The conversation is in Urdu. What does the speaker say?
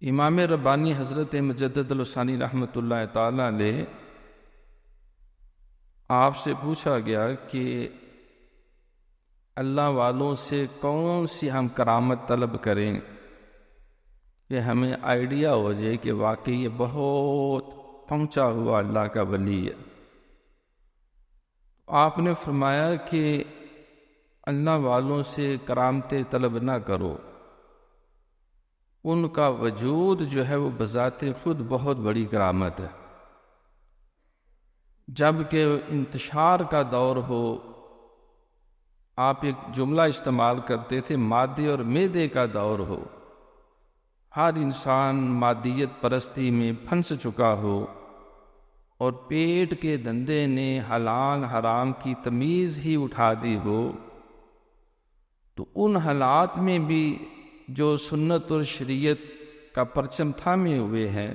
امام ربانی حضرت مجدد الثانی رحمۃ اللہ تعالی علیہ آپ سے پوچھا گیا کہ اللہ والوں سے کون سی ہم کرامت طلب کریں کہ ہمیں آئیڈیا ہو جائے کہ واقعی یہ بہت پہنچا ہوا اللہ کا ولی ہے۔ آپ نے فرمایا کہ اللہ والوں سے کرامتیں طلب نہ کرو، ان کا وجود جو ہے وہ بذات خود بہت بڑی کرامت ہے۔ جب کہ انتشار کا دور ہو، آپ ایک جملہ استعمال کرتے تھے، مادے اور معدے کا دور ہو، ہر انسان مادیت پرستی میں پھنس چکا ہو اور پیٹ کے دندے نے حلال حرام کی تمیز ہی اٹھا دی ہو، تو ان حالات میں بھی جو سنت اور شریعت کا پرچم تھامے ہوئے ہیں